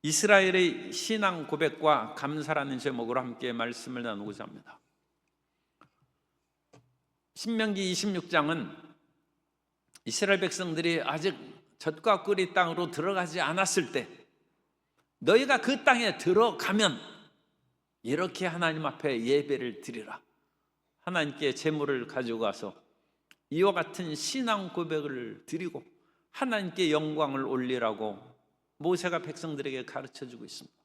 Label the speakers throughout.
Speaker 1: 이스라엘의 신앙 고백과 감사라는 제목으로 함께 말씀을 나누고자 합니다. 신명기 26장은 이스라엘 백성들이 아직 젖과 꿀의 땅으로 들어가지 않았을 때 너희가 그 땅에 들어가면 이렇게 하나님 앞에 예배를 드리라, 하나님께 제물을 가지고 가서 이와 같은 신앙 고백을 드리고 하나님께 영광을 올리라고 모세가 백성들에게 가르쳐주고 있습니다.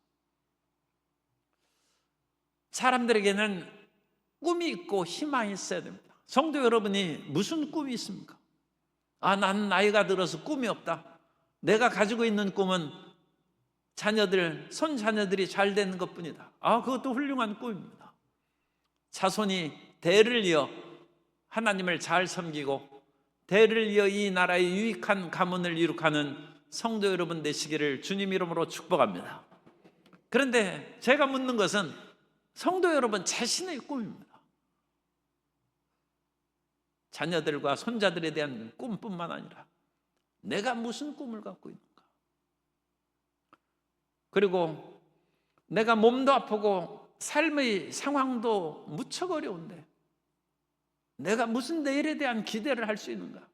Speaker 1: 사람들에게는 꿈이 있고 희망이 있어야 됩니다. 성도 여러분이 무슨 꿈이 있습니까? 난 나이가 들어서 꿈이 없다. 내가 가지고 있는 꿈은 자녀들, 손자녀들이 잘 되는 것뿐이다. 그것도 훌륭한 꿈입니다. 자손이 대를 이어 하나님을 잘 섬기고 대를 이어 이 나라의 유익한 가문을 이룩하는 성도 여러분 되시기를 주님 이름으로 축복합니다. 그런데 제가 묻는 것은 성도 여러분 자신의 꿈입니다. 자녀들과 손자들에 대한 꿈뿐만 아니라 내가 무슨 꿈을 갖고 있는가? 그리고 내가 몸도 아프고 삶의 상황도 무척 어려운데 내가 무슨 내일에 대한 기대를 할 수 있는가?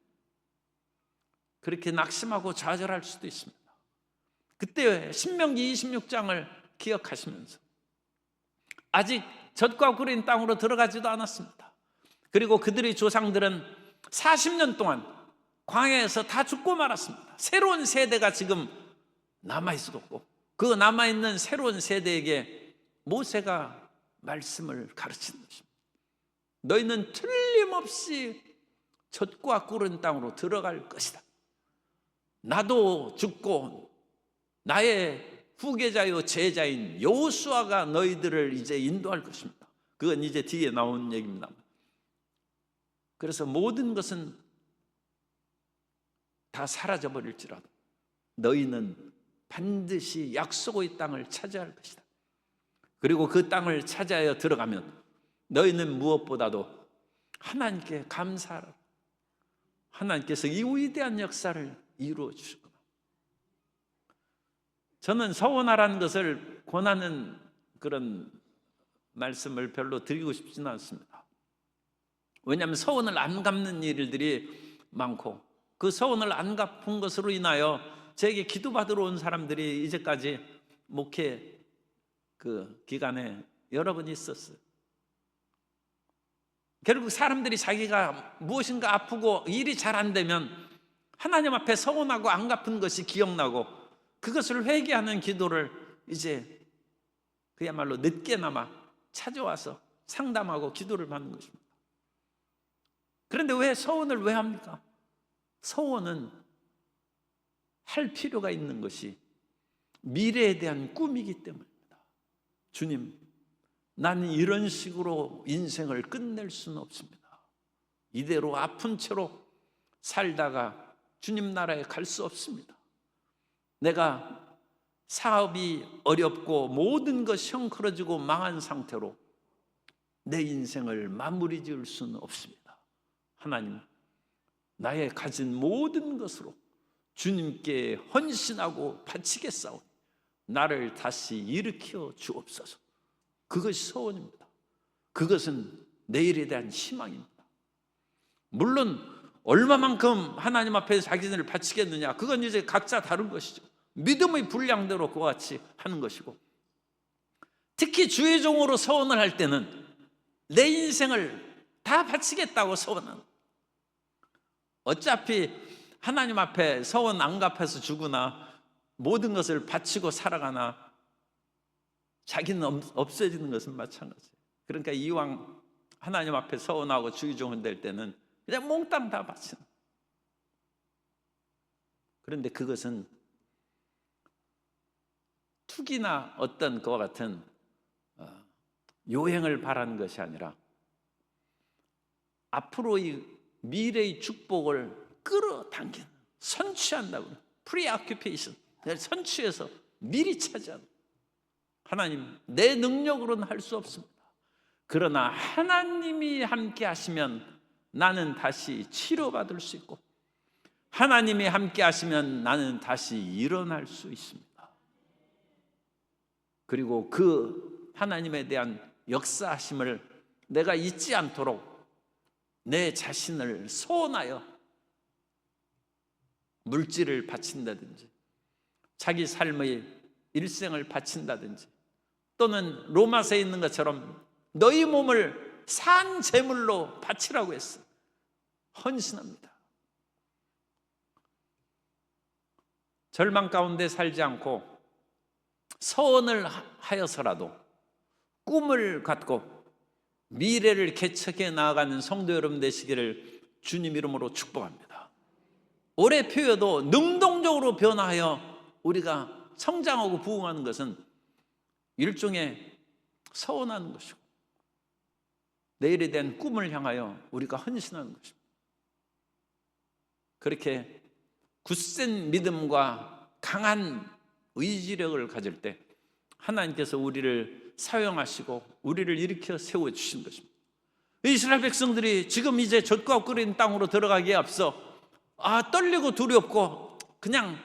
Speaker 1: 그렇게 낙심하고 좌절할 수도 있습니다. 그때 신명기 26장을 기억하시면서 아직 젖과 꿀인 땅으로 들어가지도 않았습니다. 그리고 그들의 조상들은 40년 동안 광야에서 다 죽고 말았습니다. 새로운 세대가 지금 남아있었고 그 남아있는 새로운 세대에게 모세가 말씀을 가르치는 것입니다. 너희는 틀림없이 젖과 꿀은 땅으로 들어갈 것이다. 나도 죽고 나의 후계자요 제자인 여호수아가 너희들을 이제 인도할 것입니다. 그건 이제 뒤에 나온 얘기입니다. 그래서 모든 것은 다 사라져버릴지라도 너희는 반드시 약속의 땅을 차지할 것이다. 그리고 그 땅을 차지하여 들어가면 너희는 무엇보다도 하나님께 감사하라. 하나님께서 이 위대한 역사를 이루어 주셨구나. 저는 서원하라는 것을 권하는 그런 말씀을 별로 드리고 싶지는 않습니다. 왜냐하면 서원을 안 갚는 일들이 많고 그 서원을 안 갚은 것으로 인하여 저에게 기도받으러 온 사람들이 이제까지 목회 그 기간에 여러 번 있었어요. 결국 사람들이 자기가 무엇인가 아프고 일이 잘 안 되면 하나님 앞에 서원하고 안 갚은 것이 기억나고 그것을 회개하는 기도를 이제 그야말로 늦게나마 찾아와서 상담하고 기도를 받는 것입니다. 그런데 왜 서원을 왜 합니까? 서원은 할 필요가 있는 것이 미래에 대한 꿈이기 때문입니다. 주님, 나는 이런 식으로 인생을 끝낼 수는 없습니다. 이대로 아픈 채로 살다가 주님 나라에 갈 수 없습니다. 내가 사업이 어렵고 모든 것이 형크러지고 망한 상태로 내 인생을 마무리 지을 수는 없습니다. 하나님, 나의 가진 모든 것으로 주님께 헌신하고 바치겠사오니 나를 다시 일으켜 주옵소서. 그것이 소원입니다. 그것은 내일에 대한 희망입니다. 물론 얼마만큼 하나님 앞에 자기를 바치겠느냐, 그건 이제 각자 다른 것이죠. 믿음의 분량대로 그와 같이 하는 것이고, 특히 주의 종으로 서원을 할 때는 내 인생을 다 바치겠다고 서원하는, 어차피 하나님 앞에 서원 안 갚아서 죽으나 모든 것을 바치고 살아가나 자기는 없어지는 것은 마찬가지예요. 그러니까 이왕 하나님 앞에 서원하고 주의 종은 될 때는 그냥 몽땅 다 바치는. 그런데 그것은 투기나 어떤 그와 같은 요행을 바라는 것이 아니라 앞으로의 미래의 축복을 끌어당기는, 선취한다고, 프리오큐페이션, 선취해서 미리 차지하는. 하나님, 내 능력으로는 할 수 없습니다. 그러나 하나님이 함께 하시면 나는 다시 치료받을 수 있고 하나님이 함께 하시면 나는 다시 일어날 수 있습니다. 그리고 그 하나님에 대한 역사하심을 내가 잊지 않도록 내 자신을 소원하여 물질을 바친다든지 자기 삶의 일생을 바친다든지, 또는 로마서에 있는 것처럼 너희 몸을 산 제물로 바치라고 했어. 헌신합니다. 절망 가운데 살지 않고 서원을 하여서라도 꿈을 갖고 미래를 개척해 나아가는 성도 여러분 되시기를 주님 이름으로 축복합니다. 올해 표여도 능동적으로 변화하여 우리가 성장하고 부흥하는 것은 일종의 서원하는 것이고, 내일에 대한 꿈을 향하여 우리가 헌신하는 것입니다. 그렇게 굳센 믿음과 강한 의지력을 가질 때 하나님께서 우리를 사용하시고 우리를 일으켜 세워주신 것입니다. 이스라엘 백성들이 지금 이제 젖과 끓인 땅으로 들어가기에 앞서 떨리고 두렵고 그냥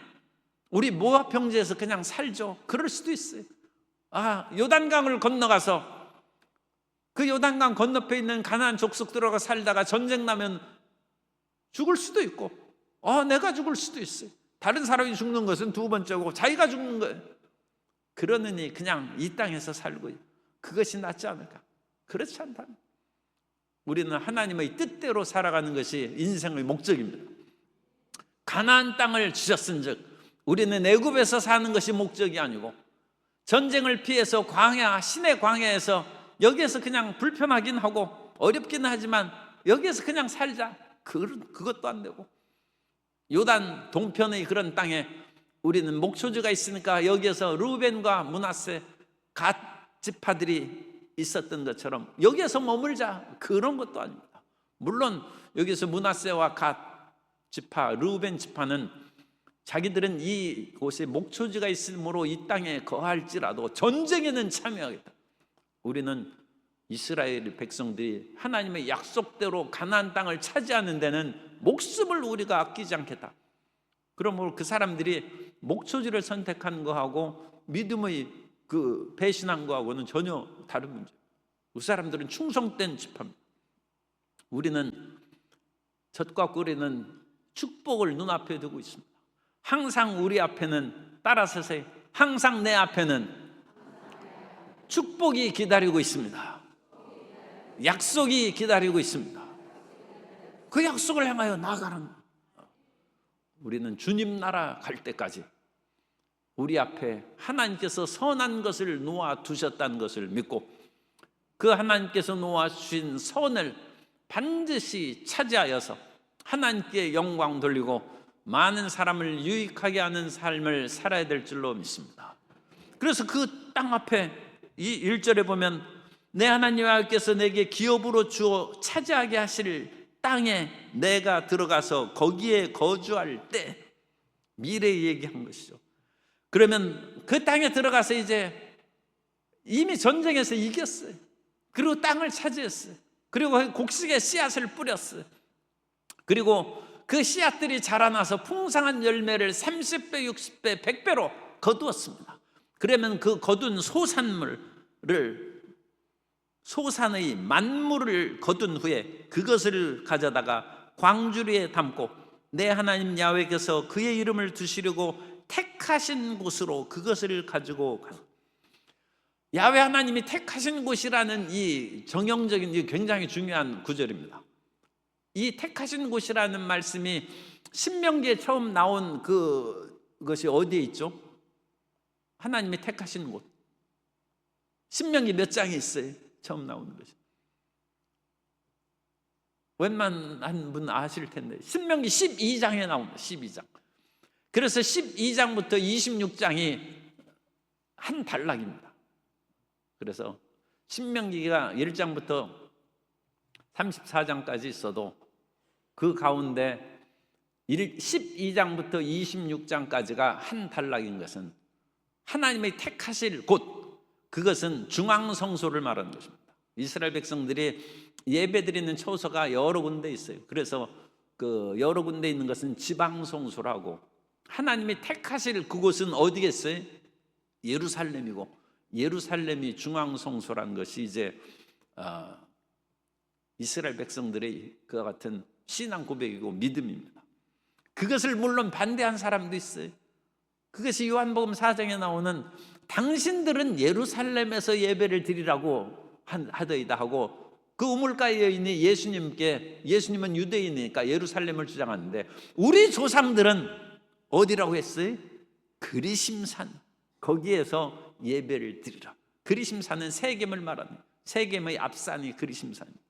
Speaker 1: 우리 모압 평지에서 그냥 살죠. 그럴 수도 있어요. 요단강을 건너가서 그 요단강 건너편에 있는 가나안 족속 들어가 살다가 전쟁 나면 죽을 수도 있고, 내가 죽을 수도 있어요. 다른 사람이 죽는 것은 두 번째고 자기가 죽는 거예요. 그러느니 그냥 이 땅에서 살고 그것이 낫지 않을까? 그렇지 않다. 우리는 하나님의 뜻대로 살아가는 것이 인생의 목적입니다. 가나안 땅을 주셨은즉 우리는 애굽에서 사는 것이 목적이 아니고, 전쟁을 피해서 광야, 신의 광야에서 여기에서 그냥 불편하긴 하고 어렵긴 하지만 여기에서 그냥 살자, 그것도 안 되고, 요단 동편의 그런 땅에 우리는 목초지가 있으니까 여기에서 르우벤과 므낫세 갓 지파들이 있었던 것처럼 여기에서 머물자, 그런 것도 아닙니다. 물론 여기서 므낫세와 갓 지파, 르우벤 지파는 자기들은 이곳에 목초지가 있으므로 이 땅에 거할지라도 전쟁에는 참여하겠다. 우리는 이스라엘 백성들이 하나님의 약속대로 가나안 땅을 차지하는 데는 목숨을 우리가 아끼지 않겠다. 그러므로 그 사람들이 목초지를 선택한 거하고 믿음의 그 배신한 거하고는 전혀 다른 문제. 그 사람들은 충성된 집합니다. 우리는 젖과 꿀이는 축복을 눈앞에 두고 있습니다. 항상 우리 앞에는, 따라서세요, 항상 내 앞에는 축복이 기다리고 있습니다. 약속이 기다리고 있습니다. 그 약속을 향하여 나아가는, 우리는 주님 나라 갈 때까지 우리 앞에 하나님께서 선한 것을 놓아 두셨다는 것을 믿고, 그 하나님께서 놓아 주신 선을 반드시 차지하여서 하나님께 영광 돌리고 많은 사람을 유익하게 하는 삶을 살아야 될 줄로 믿습니다. 그래서 그 땅 앞에 이 1절에 보면 내 하나님 여호와께서 내게 기업으로 주어 차지하게 하실 땅에 내가 들어가서 거기에 거주할 때, 미래 얘기한 것이죠. 그러면 그 땅에 들어가서 이제 이미 전쟁에서 이겼어요. 그리고 땅을 차지했어요. 그리고 곡식에 씨앗을 뿌렸어요. 그리고 그 씨앗들이 자라나서 풍성한 열매를 30배, 60배, 100배로 거두었습니다. 그러면 그 거둔 소산의 만물을 거둔 후에 그것을 가져다가 광주리에 담고 내 하나님 야훼께서 그의 이름을 두시려고 택하신 곳으로 그것을 가지고 가. 야훼 하나님이 택하신 곳이라는 이 정형적인, 이 굉장히 중요한 구절입니다. 이 택하신 곳이라는 말씀이 신명기에 처음 나온 그것이 어디에 있죠? 하나님이 택하신 곳. 신명기 몇 장이 있어요? 처음 나오는 것이. 웬만한 분 아실 텐데 신명기 12장에 나옵니다. 12장. 그래서 12장부터 26장이 한 단락입니다. 그래서 신명기가 1장부터 34장까지 있어도 그 가운데 12장부터 26장까지가 한 단락인 것은 하나님의 택하실 곳, 그것은 중앙성소를 말하는 것입니다. 이스라엘 백성들이 예배드리는 처소가 여러 군데 있어요. 그래서 그 여러 군데 있는 것은 지방성소라고, 하나님이 택하실 그곳은 어디겠어요? 예루살렘이고, 예루살렘이 중앙성소라는 것이 이제 이스라엘 백성들의 그와 같은 신앙 고백이고 믿음입니다. 그것을 물론 반대한 사람도 있어요. 그것이 요한복음 4장에 나오는 당신들은 예루살렘에서 예배를 드리라고 하더이다 하고, 그 우물가의 여인이 예수님은 유대인이니까 예루살렘을 주장하는데, 우리 조상들은 어디라고 했어요? 그리심산, 거기에서 예배를 드리라. 그리심산은 세겜을 말합니다. 세겜의 앞산이 그리심산입니다.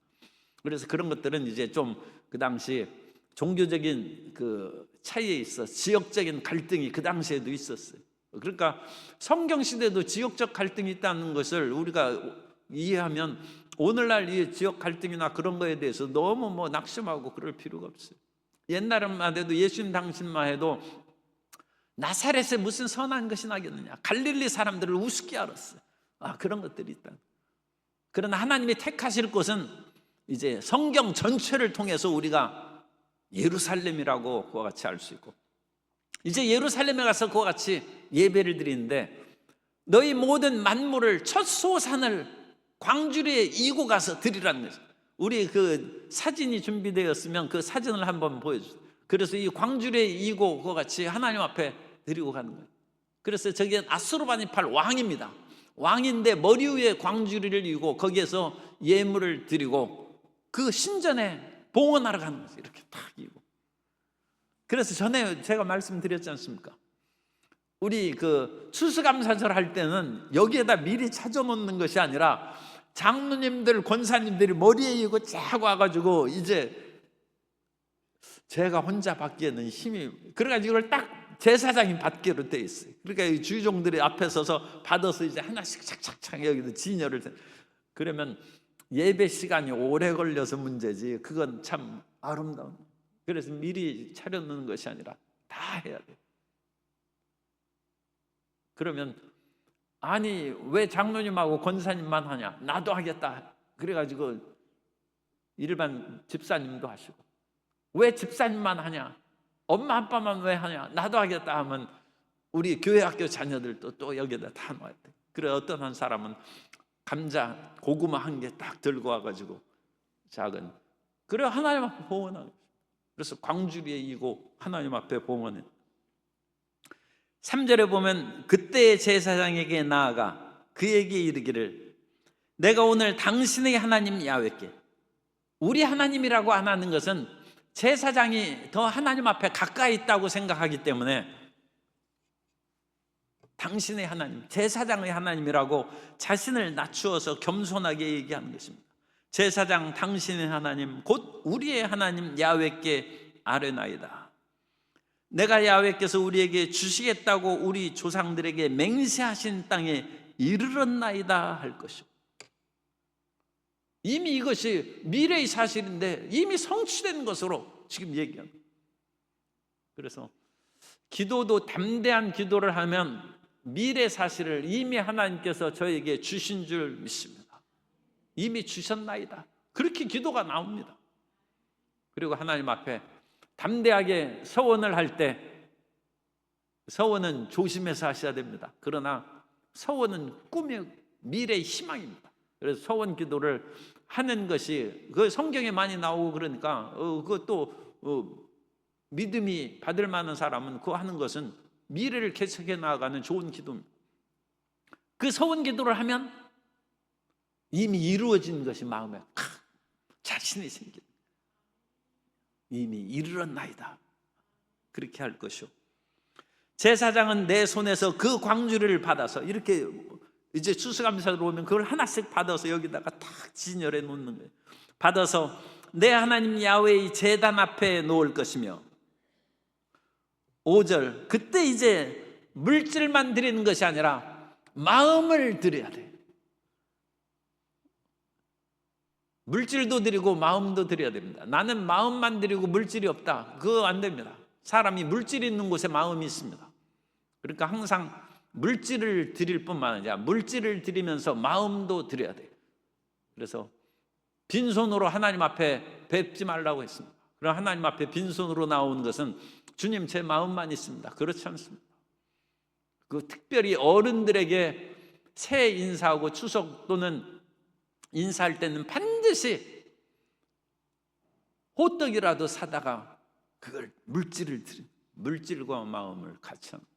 Speaker 1: 그래서 그런 것들은 이제 좀 그 당시 종교적인 그 차이에 있어 지역적인 갈등이 그 당시에도 있었어요. 그러니까 성경 시대도 지역적 갈등이 있다는 것을 우리가 이해하면 오늘날 이 지역 갈등이나 그런 거에 대해서 너무 낙심하고 그럴 필요가 없어요. 옛날만 해도 예수님 당신만 해도 나사렛에 무슨 선한 것이 나겠느냐, 갈릴리 사람들을 우습게 알았어요. 그런 것들이 있다. 그러나 하나님이 택하실 곳은 이제 성경 전체를 통해서 우리가 예루살렘이라고 그와 같이 알 수 있고, 이제 예루살렘에 가서 그와 같이 예배를 드리는데, 너희 모든 만물을 첫 소산을 광주리에 이고 가서 드리라는 거죠. 우리 그 사진이 준비되었으면 그 사진을 한번 보여주세요. 그래서 이 광주리에 이고 그와 같이 하나님 앞에 드리고 가는 거예요. 그래서 저게 아수르바니팔 왕입니다. 왕인데 머리 위에 광주리를 이고 거기에서 예물을 드리고 그 신전에 봉헌하러 가는 거죠. 이렇게 탁 이고. 그래서 전에 제가 말씀드렸지 않습니까? 우리 그 추수감사절 할 때는 여기에다 미리 찾아놓는 것이 아니라 장로님들, 권사님들이 머리에 이고 쫙 와가지고, 이제 제가 혼자 받기에는 힘이, 그래가지고 이걸 딱 제사장이 받기로 돼 있어요. 그러니까 이 주종들이 앞에 서서 받아서 이제 하나씩 착착착 여기다 진열을. 그러면 예배 시간이 오래 걸려서 문제지, 그건 참 아름다운. 그래서 미리 차려놓는 것이 아니라 다 해야 돼요. 그러면 아니 왜 장로님하고 권사님만 하냐, 나도 하겠다. 그래가지고 일반 집사님도 하시고, 왜 집사님만 하냐, 엄마 아빠만 왜 하냐, 나도 하겠다 하면 우리 교회 학교 자녀들도 또 여기다 다 놔야 돼. 그래 어떤 한 사람은 감자, 고구마 한 개 딱 들고 와가지고 작은, 그래 하나님 앞에 봉헌하고, 그래서 광주리에 이고 하나님 앞에 봉헌해. 3절에 보면 그때의 제사장에게 나아가 그에게 이르기를, 내가 오늘 당신의 하나님 야훼께, 우리 하나님이라고 안 하는 것은 제사장이 더 하나님 앞에 가까이 있다고 생각하기 때문에 당신의 하나님, 제사장의 하나님이라고 자신을 낮추어서 겸손하게 얘기하는 것입니다. 제사장 당신의 하나님 곧 우리의 하나님 야훼께 아뢰나이다. 내가 야훼께서 우리에게 주시겠다고 우리 조상들에게 맹세하신 땅에 이르렀나이다 할 것이오. 이미 이것이 미래의 사실인데 이미 성취된 것으로 지금 얘기합니다. 그래서 기도도 담대한 기도를 하면 미래 사실을 이미 하나님께서 저에게 주신 줄 믿습니다. 이미 주셨나이다. 그렇게 기도가 나옵니다. 그리고 하나님 앞에 담대하게 서원을 할 때, 서원은 조심해서 하셔야 됩니다. 그러나 서원은 꿈의 미래의 희망입니다. 그래서 서원 기도를 하는 것이 그 성경에 많이 나오고, 그러니까 그것도 믿음이 받을 만한 사람은 그거 하는 것은 미래를 개척해 나아가는 좋은 기도입니다. 그 서원 기도를 하면 이미 이루어진 것이 마음에 자신이 생깁니다. 이미 이르렀나이다. 그렇게 할 것이요. 제사장은 내 손에서 그 광주리를 받아서, 이렇게 이제 추수감사로 오면 그걸 하나씩 받아서 여기다가 탁 진열해 놓는 거예요. 받아서 내 하나님 야훼의 제단 앞에 놓을 것이며, 5절, 그때 이제 물질만 드리는 것이 아니라 마음을 드려야 돼. 물질도 드리고 마음도 드려야 됩니다. 나는 마음만 드리고 물질이 없다, 그거 안 됩니다. 사람이 물질이 있는 곳에 마음이 있습니다. 그러니까 항상 물질을 드릴 뿐만 아니라 물질을 드리면서 마음도 드려야 돼요. 그래서 빈손으로 하나님 앞에 뵙지 말라고 했습니다. 그럼 하나님 앞에 빈손으로 나오는 것은 주님 제 마음만 있습니다, 그렇지 않습니다. 그 특별히 어른들에게 새해 인사하고 추석 또는 인사할 때는 반드시 호떡이라도 사다가 그걸 물질과 마음을 같이 합니다.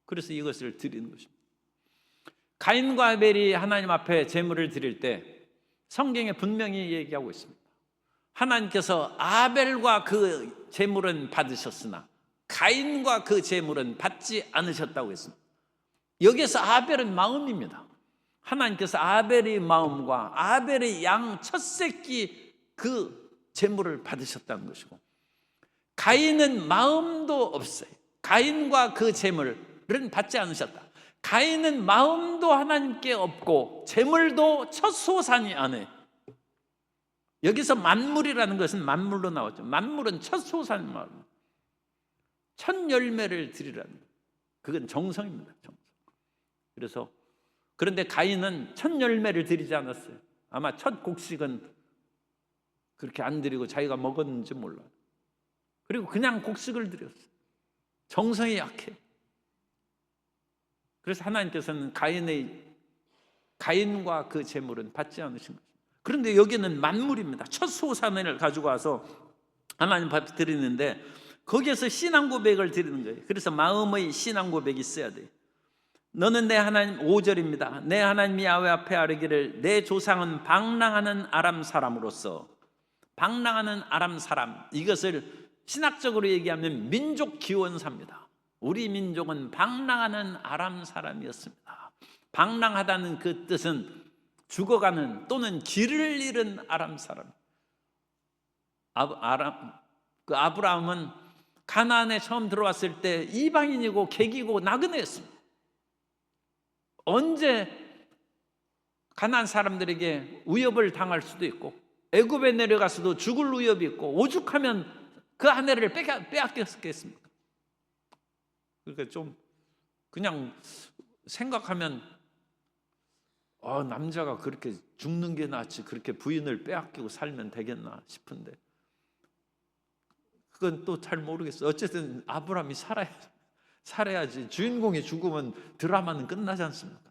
Speaker 1: 그래서 이것을 드리는 것입니다. 가인과 아벨이 하나님 앞에 제물을 드릴 때 성경에 분명히 얘기하고 있습니다. 하나님께서 아벨과 그 제물은 받으셨으나 가인과 그 제물은 받지 않으셨다고 했습니다. 여기서 아벨은 마음입니다. 하나님께서 아벨의 마음과 아벨의 양 첫 새끼 그 제물을 받으셨다는 것이고, 가인은 마음도 없어요. 가인과 그 제물은 받지 않으셨다. 가인은 마음도 하나님께 없고 제물도 첫 소산이 아니에요. 여기서 만물이라는 것은 만물로 나왔죠. 만물은 첫 소산이 말입니다. 첫 열매를 드리라는 거예요. 그건 정성입니다. 정성. 그래서 그런데 가인은 첫 열매를 드리지 않았어요. 아마 첫 곡식은 그렇게 안 드리고 자기가 먹었는지 몰라요. 그리고 그냥 곡식을 드렸어요. 정성이 약해. 그래서 하나님께서는 가인과 그 제물은 받지 않으신 거죠. 그런데 여기는 만물입니다. 첫 소산을 가지고 와서 하나님 앞에 드리는데 거기에서 신앙 고백을 드리는 거예요. 그래서 마음의 신앙 고백이 있어야 돼요. 너는 내 하나님, 5절입니다. 내 하나님 야훼 앞에 아뢰기를 내 조상은 방랑하는 아람 사람으로서, 방랑하는 아람 사람, 이것을 신학적으로 얘기하면 민족 기원사입니다. 우리 민족은 방랑하는 아람 사람이었습니다. 방랑하다는 그 뜻은 죽어가는 또는 길을 잃은 아람 사람. 아브라함은 가나안에 처음 들어왔을 때 이방인이고 객이고 나그네였습니다. 언제 가나안 사람들에게 위협을 당할 수도 있고 애굽에 내려가서도 죽을 위협이 있고 오죽하면 그 아내를 빼앗겼겠습니까? 그러니까 좀 그냥 생각하면 남자가 그렇게 죽는 게 낫지 그렇게 부인을 빼앗기고 살면 되겠나 싶은데 그건 또 잘 모르겠어요. 어쨌든 아브라함이 살아야지. 주인공이 죽으면 드라마는 끝나지 않습니까?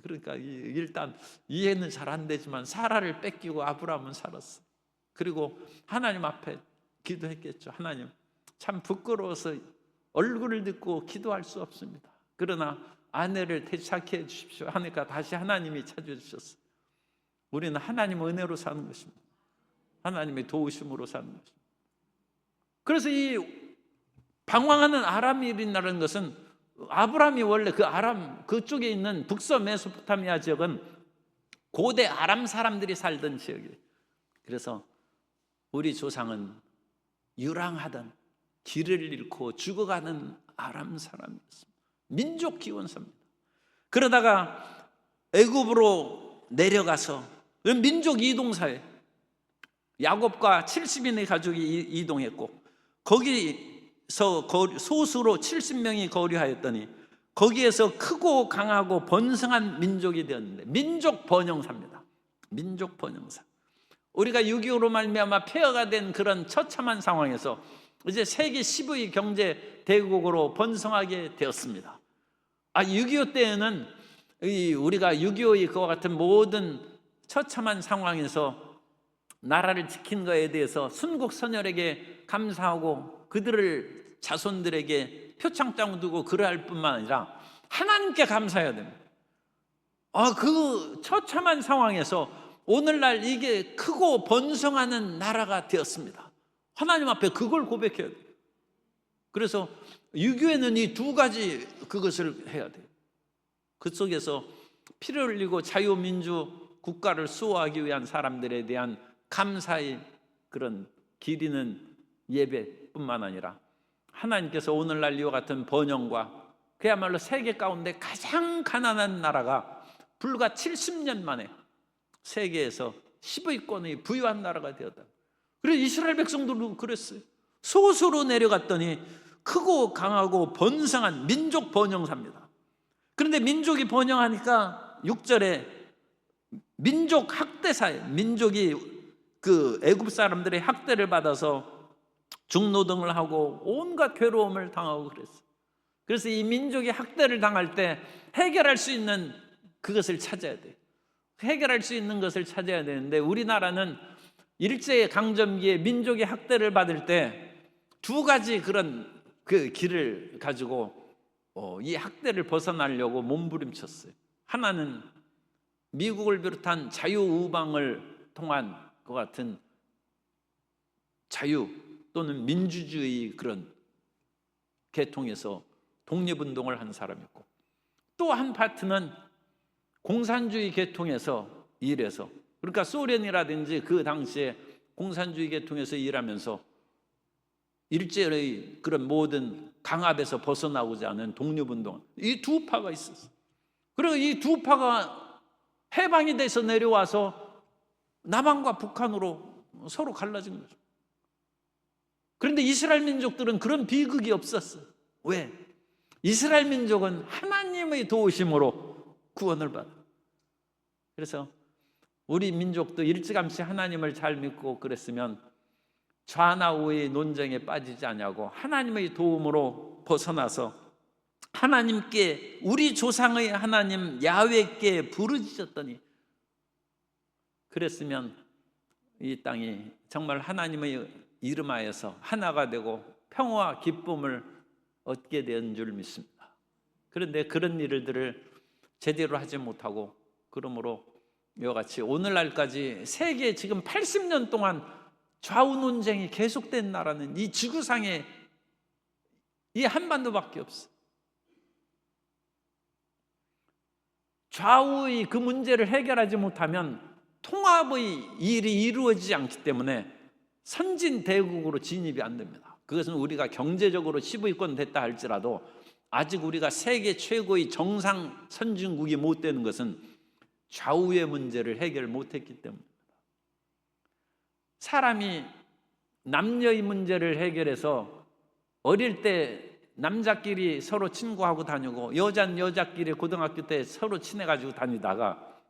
Speaker 1: 그러니까 일단 이해는 잘 안 되지만 사라를 뺏기고 아브라함은 살았어. 그리고 하나님 앞에 기도했겠죠. 하나님, 참 부끄러워서 얼굴을 듣고 기도할 수 없습니다. 그러나 아내를 되찾게 해주십시오 하니까 다시 하나님이 찾아주셨어요. 우리는 하나님 은혜로 사는 것입니다. 하나님의 도우심으로 사는 것입니다. 그래서 이 방황하는 아람이라는 것은 아브라함이 원래 그 아람 그쪽에 있는 북서 메소포타미아 지역은 고대 아람 사람들이 살던 지역이에요. 그래서 우리 조상은 유랑하던 길을 잃고 죽어가는 아람 사람이었습니다. 민족 기원사입니다. 그러다가 애굽으로 내려가서 민족 이동사회, 야곱과 70인의 가족이 이동했고 거기서 소수로 70명이 거류하였더니 거기에서 크고 강하고 번성한 민족이 되었는데 민족 번영사입니다. 민족 번영사. 우리가 6.25로 말미암아 폐허가 된 그런 처참한 상황에서 이제 세계 10의 경제 대국으로 번성하게 되었습니다. 6.25 때에는 우리가 6.25의 그와 같은 모든 처참한 상황에서 나라를 지킨 것에 대해서 순국선열에게 감사하고 그들을 자손들에게 표창장 두고 그러할 뿐만 아니라 하나님께 감사해야 됩니다. 그 처참한 상황에서 오늘날 이게 크고 번성하는 나라가 되었습니다. 하나님 앞에 그걸 고백해야 돼요. 그래서 6.25에는 이 두 가지 그것을 해야 돼요. 그 속에서 피를 흘리고 자유민주 국가를 수호하기 위한 사람들에 대한 감사의 그런 기리는 예배뿐만 아니라 하나님께서 오늘날 이와 같은 번영과 그야말로 세계 가운데 가장 가난한 나라가 불과 70년 만에 세계에서 10위권의 부유한 나라가 되었다. 그래서 이스라엘 백성들도 그랬어요. 소수로 내려갔더니 크고 강하고 번성한 민족 번영사입니다. 그런데 민족이 번영하니까 6절에 민족 학대사예요. 민족이 그 애굽 사람들의 학대를 받아서 중노동을 하고 온갖 괴로움을 당하고 그랬어요. 그래서 이 민족이 학대를 당할 때 해결할 수 있는 그것을 찾아야 돼요. 해결할 수 있는 것을 찾아야 되는데, 우리나라는 일제강점기에 민족이 학대를 받을 때 두 가지 그런 그 길을 가지고 이 학대를 벗어나려고 몸부림쳤어요. 하나는 미국을 비롯한 자유우방을 통한 것 같은 자유 또는 민주주의 그런 계통에서 독립운동을 한 사람이 있고, 또 한 파트는 공산주의 계통에서 일해서, 그러니까 소련이라든지 그 당시에 공산주의 계통에서 일하면서 일제의 그런 모든 강압에서 벗어나고자 하는 독립운동, 이 두 파가 있었어요. 그리고 이 두 파가 해방이 돼서 내려와서 남한과 북한으로 서로 갈라진 거죠. 그런데 이스라엘 민족들은 그런 비극이 없었어요. 왜? 이스라엘 민족은 하나님의 도우심으로 구원을 받아요. 그래서 우리 민족도 일찌감치 하나님을 잘 믿고 그랬으면 좌나 우의 논쟁에 빠지지 않냐고 하나님의 도움으로 벗어나서 하나님께, 우리 조상의 하나님 야훼께 부르짖었더니, 그랬으면 이 땅이 정말 하나님의 이름하여서 하나가 되고 평화와 기쁨을 얻게 된 줄 믿습니다. 그런데 그런 일들을 제대로 하지 못하고, 그러므로 이와 같이 오늘날까지 세계 지금 80년 동안 좌우 논쟁이 계속된 나라는 이 지구상에 이 한반도밖에 없어. 좌우의 그 문제를 해결하지 못하면 통합의 일이 이루어지지 않기 때문에 선진 대국으로 진입이 안 됩니다. 그것은 우리가 경제적으로 15위권 됐다 할지라도 아직 우리가 세계 최고의 정상 선진국이 못 되는 것은 좌우의 문제를 해결 못했기 때문입니다. 사람이 남녀의 문제를 해결해서 어릴 때 남자끼리 서로 친구하고 다니고 여자는 여자끼리 고등학교 때 서로 친해가지고 다니다가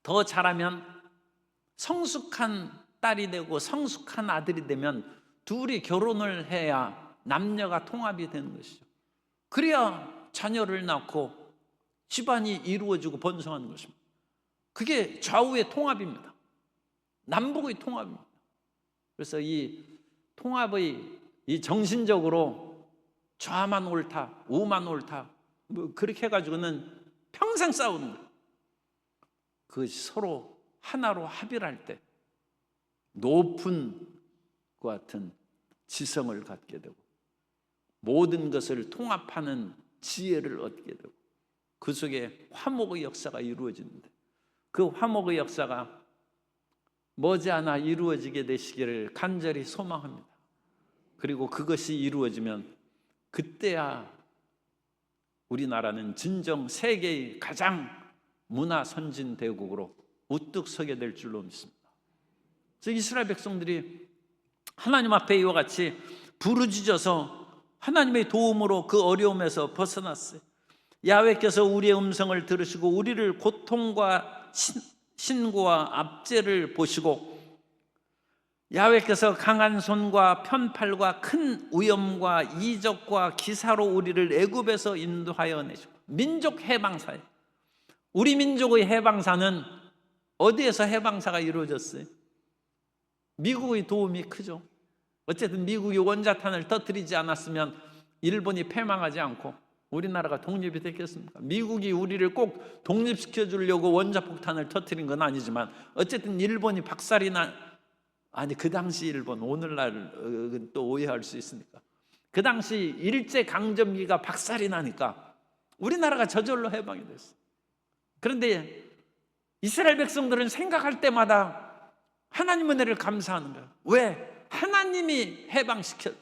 Speaker 1: 더 자라면 성숙한 딸이 되고 성숙한 아들이 되면 둘이 결혼을 해야 남녀가 통합이 되는 것이죠. 그래야 자녀를 낳고 집안이 이루어지고 번성하는 것입니다. 그게 좌우의 통합입니다. 남북의 통합입니다. 그래서 이 통합의 이 정신적으로 좌만 옳다, 우만 옳다, 뭐 그렇게 해가지고는 평생 싸우는 거예요. 그것이 서로 하나로 합의를 할 때 높은 것 같은 지성을 갖게 되고 모든 것을 통합하는 지혜를 얻게 되고 그 속에 화목의 역사가 이루어지는데, 그 화목의 역사가 머지않아 이루어지게 되시기를 간절히 소망합니다. 그리고 그것이 이루어지면 그때야 우리나라는 진정 세계의 가장 문화 선진 대국으로 우뚝 서게 될 줄로 믿습니다. 그래서 이스라엘 백성들이 하나님 앞에 이와 같이 부르짖어서 하나님의 도움으로 그 어려움에서 벗어났어요. 야훼께서 우리의 음성을 들으시고 우리를 고통과 신고와 압제를 보시고, 야훼께서 강한 손과 편팔과 큰 위엄과 이적과 기사로 우리를 애굽에서 인도하여 내시고, 민족 해방사예요. 우리 민족의 해방사는 어디에서 해방사가 이루어졌어요? 미국의 도움이 크죠. 어쨌든 미국이 원자탄을 터뜨리지 않았으면 일본이 패망하지 않고 우리나라가 독립이 됐겠습니까? 미국이 우리를 꼭 독립시켜 주려고 원자폭탄을 터뜨린 건 아니지만 어쨌든 일본이 박살이 아니 그 당시 일본, 오늘날 또 오해할 수 있으니까 그 당시 일제강점기가 박살이 나니까 우리나라가 저절로 해방이 됐어요. 그런데 이스라엘 백성들은 생각할 때마다 하나님 은혜를 감사하는 거예요. 왜? 하나님이 해방시켰다.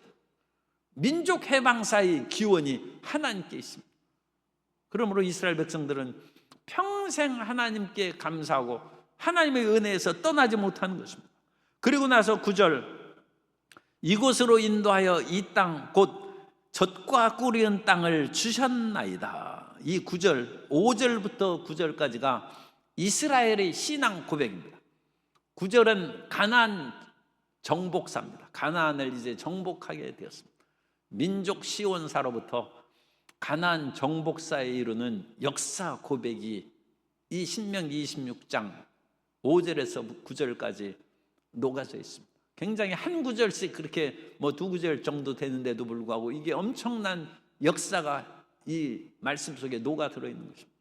Speaker 1: 민족 해방사의 기원이 하나님께 있습니다. 그러므로 이스라엘 백성들은 평생 하나님께 감사하고 하나님의 은혜에서 떠나지 못하는 것입니다. 그리고 나서 9절, 이곳으로 인도하여 이 땅 곧 젖과 꿀이은 땅을 주셨나이다. 이 9절, 5절부터 9절까지가 이스라엘의 신앙 고백입니다. 9절은 가나안 정복사입니다. 가나안을 이제 정복하게 되었습니다. 민족 시온사로부터 가나안 정복사에 이르는 역사 고백이 이 신명기 26장 5절에서 9절까지 녹아져 있습니다. 굉장히 한 구절씩 그렇게 뭐 두 구절 정도 되는데도 불구하고 이게 엄청난 역사가 이 말씀 속에 녹아 들어 있는 것입니다.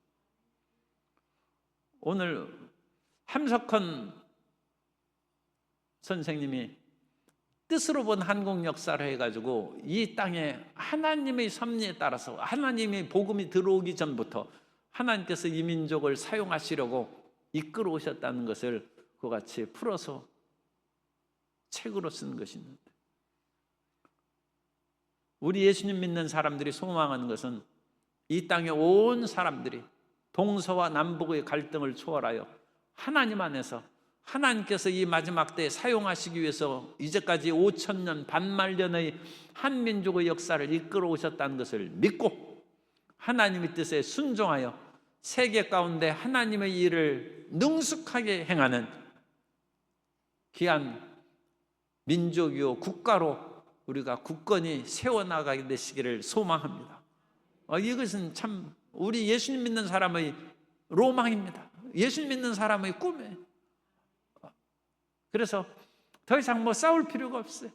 Speaker 1: 오늘 함석헌 선생님이 뜻으로 본 한국 역사를 해가지고 이 땅에 하나님의 섭리에 따라서 하나님의 복음이 들어오기 전부터 하나님께서 이 민족을 사용하시려고 이끌어 오셨다는 것을 그와 같이 풀어서 책으로 쓴 것이 있는데, 우리 예수님 믿는 사람들이 소망하는 것은 이 땅의 온 사람들이 동서와 남북의 갈등을 초월하여 하나님 안에서 하나님께서 이 마지막 때에 사용하시기 위해서 이제까지 5,000년 반만년의 한민족의 역사를 이끌어 오셨다는 것을 믿고 하나님의 뜻에 순종하여 세계 가운데 하나님의 일을 능숙하게 행하는 귀한 민족이요 국가로 우리가 굳건히 세워나가게 되시기를 소망합니다. 이것은 참 우리 예수님 믿는 사람의 로망입니다. 예수님 믿는 사람의 꿈이에요. 그래서 더 이상 뭐 싸울 필요가 없어요.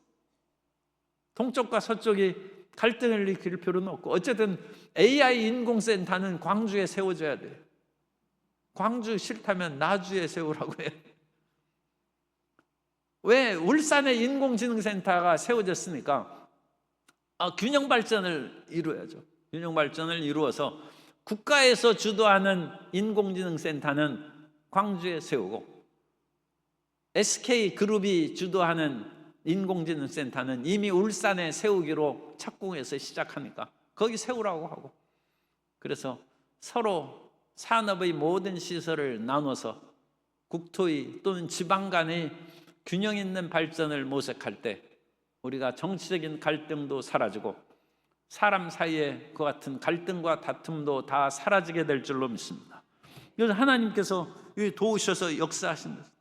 Speaker 1: 동쪽과 서쪽이 갈등을 일으킬 필요는 없고, 어쨌든 AI 인공센터는 광주에 세워져야 돼요. 광주 싫다면 나주에 세우라고 해요. 왜? 울산에 인공지능센터가 세워졌으니까 균형 발전을 이루어야죠. 균형 발전을 이루어서 국가에서 주도하는 인공지능센터는 광주에 세우고, SK그룹이 주도하는 인공지능센터는 이미 울산에 세우기로 착공해서 시작하니까 거기 세우라고 하고, 그래서 서로 산업의 모든 시설을 나눠서 국토의 또는 지방 간의 균형 있는 발전을 모색할 때 우리가 정치적인 갈등도 사라지고 사람 사이에 그 같은 갈등과 다툼도 다 사라지게 될 줄로 믿습니다. 그래서 하나님께서 도우셔서 역사하신다.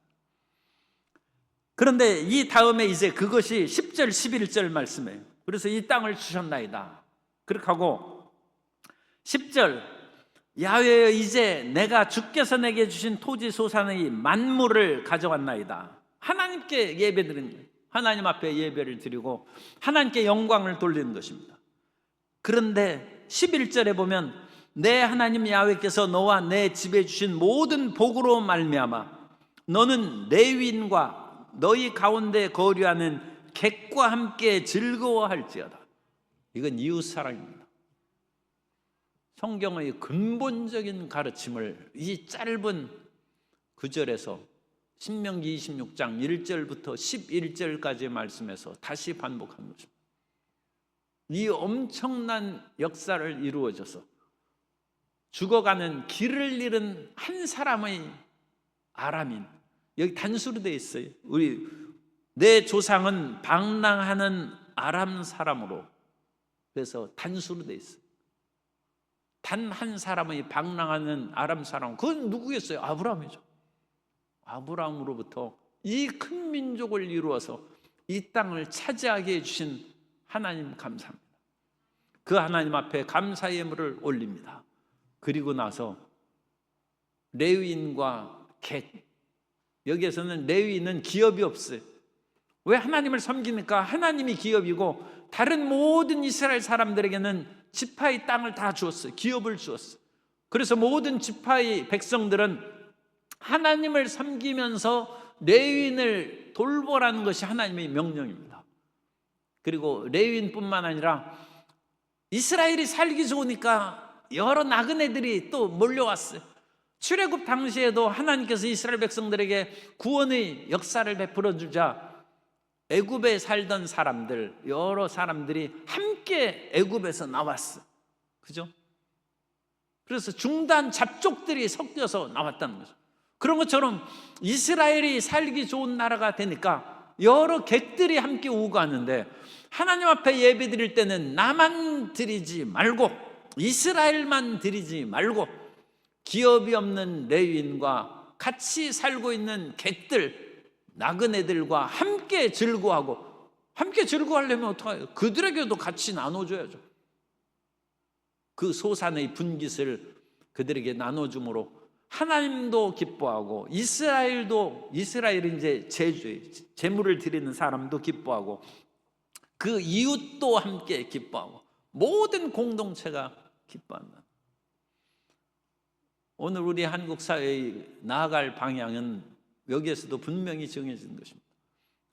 Speaker 1: 그런데 이 다음에 이제 그것이 10절 11절 말씀이에요. 그래서 이 땅을 주셨나이다 그렇게 하고, 10절 야훼여 이제 내가 주께서 내게 주신 토지 소산의 만물을 가져왔나이다. 하나님께 예배드리는 거예요. 하나님 앞에 예배를 드리고 하나님께 영광을 돌리는 것입니다. 그런데 11절에 보면 내 하나님 야훼께서 너와 내 집에 주신 모든 복으로 말미암아 너는 레위인과 너희 가운데 거류하는 객과 함께 즐거워할지어다. 이건 이웃사랑입니다. 성경의 근본적인 가르침을 이 짧은 구절에서 신명기 26장 1절부터 11절까지의 말씀에서 다시 반복한 것입니다. 이 엄청난 역사를 이루어져서 죽어가는 길을 잃은 한 사람의 아람인, 여기 단수로 되어 있어요. 내 조상은 방랑하는 아람 사람으로, 그래서 단수로 되어 있어요. 단 한 사람의 방랑하는 아람 사람, 그건 누구겠어요? 아브라함이죠. 아브라함으로부터 이 큰 민족을 이루어서 이 땅을 차지하게 해주신 하나님 감사합니다. 그 하나님 앞에 감사의 예물을 올립니다. 그리고 나서 레위인과 객, 여기에서는 레위인은 기업이 없어요. 왜? 하나님을 섬기니까 하나님이 기업이고 다른 모든 이스라엘 사람들에게는 지파의 땅을 다 주었어요. 기업을 주었어요. 그래서 모든 지파의 백성들은 하나님을 섬기면서 레위인을 돌보라는 것이 하나님의 명령입니다. 그리고 레위인뿐만 아니라 이스라엘이 살기 좋으니까 여러 나그네들이 또 몰려왔어요. 출애굽 당시에도 하나님께서 이스라엘 백성들에게 구원의 역사를 베풀어 주자 애굽에 살던 사람들, 여러 사람들이 함께 애굽에서 나왔어요. 그죠? 그래서 중단 잡족들이 섞여서 나왔다는 거죠. 그런 것처럼 이스라엘이 살기 좋은 나라가 되니까 여러 객들이 함께 오고 가는데, 하나님 앞에 예배 드릴 때는 나만 드리지 말고 이스라엘만 드리지 말고 기업이 없는 레위인과 같이 살고 있는 객들, 나그네들과 함께 즐거워하고, 함께 즐거워하려면 어떡해요? 그들에게도 같이 나눠줘야죠. 그 소산의 분깃을 그들에게 나눠줌으로 하나님도 기뻐하고 이스라엘은 이제 제물을 드리는 사람도 기뻐하고 그 이웃도 함께 기뻐하고 모든 공동체가 기뻐한다. 오늘 우리 한국 사회의 나아갈 방향은 여기에서도 분명히 정해진 것입니다.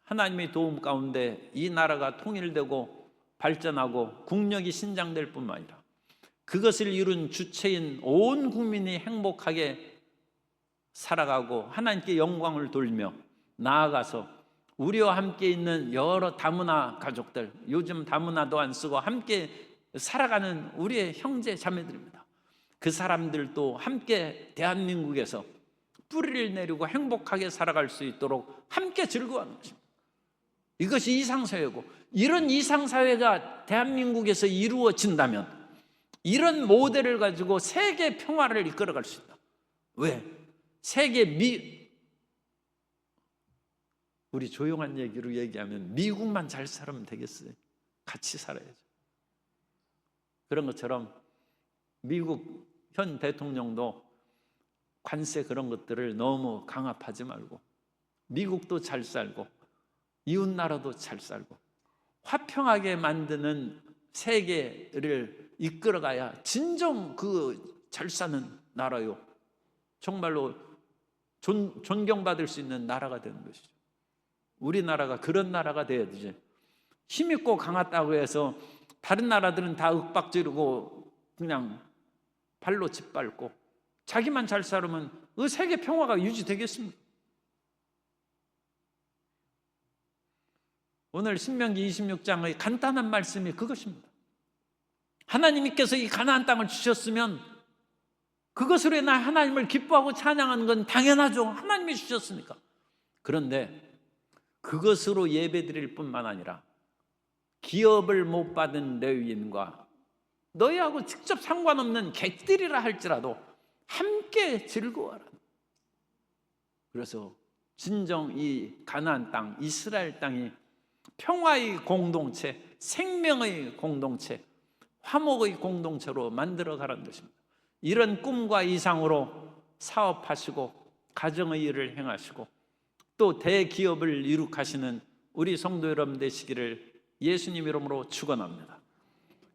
Speaker 1: 하나님의 도움 가운데 이 나라가 통일되고 발전하고 국력이 신장될 뿐만 아니라 그것을 이룬 주체인 온 국민이 행복하게 살아가고 하나님께 영광을 돌리며 나아가서 우리와 함께 있는 여러 다문화 가족들, 요즘 다문화도 안 쓰고 함께 살아가는 우리의 형제 자매들입니다. 그 사람들도 함께 대한민국에서 뿌리를 내리고 행복하게 살아갈 수 있도록 함께 즐거워하는 것입니다. 이것이 이상사회고, 이런 이상사회가 대한민국에서 이루어진다면 이런 모델을 가지고 세계 평화를 이끌어갈 수 있다. 왜? 우리 조용한 얘기로 얘기하면 미국만 잘 살면 되겠어요? 같이 살아야죠. 그런 것처럼 미국 현 대통령도 관세 그런 것들을 너무 강압하지 말고 미국도 잘 살고 이웃나라도 잘 살고 화평하게 만드는 세계를 이끌어가야 진정 그 잘 사는 나라요, 정말로 존경받을 수 있는 나라가 되는 것이죠. 우리나라가 그런 나라가 돼야 되지. 힘있고 강하다고 해서 다른 나라들은 다 윽박지르고 그냥 발로 짓밟고 자기만 잘 살으면 그 세계 평화가 유지되겠습니까? 오늘 신명기 26장의 간단한 말씀이 그것입니다. 하나님께서 이 가나안 땅을 주셨으면 그것으로 인해 하나님을 기뻐하고 찬양하는 건 당연하죠. 하나님이 주셨으니까. 그런데 그것으로 예배드릴 뿐만 아니라 기업을 못 받은 레위인과 너희하고 직접 상관없는 객들이라 할지라도 함께 즐거워하라. 그래서 진정 이 가나안 땅, 이스라엘 땅이 평화의 공동체, 생명의 공동체, 화목의 공동체로 만들어 가라는 것입니다. 이런 꿈과 이상으로 사업하시고 가정의 일을 행하시고 또 대기업을 이룩하시는 우리 성도 여러분 되시기를 예수님 이름으로 축원합니다.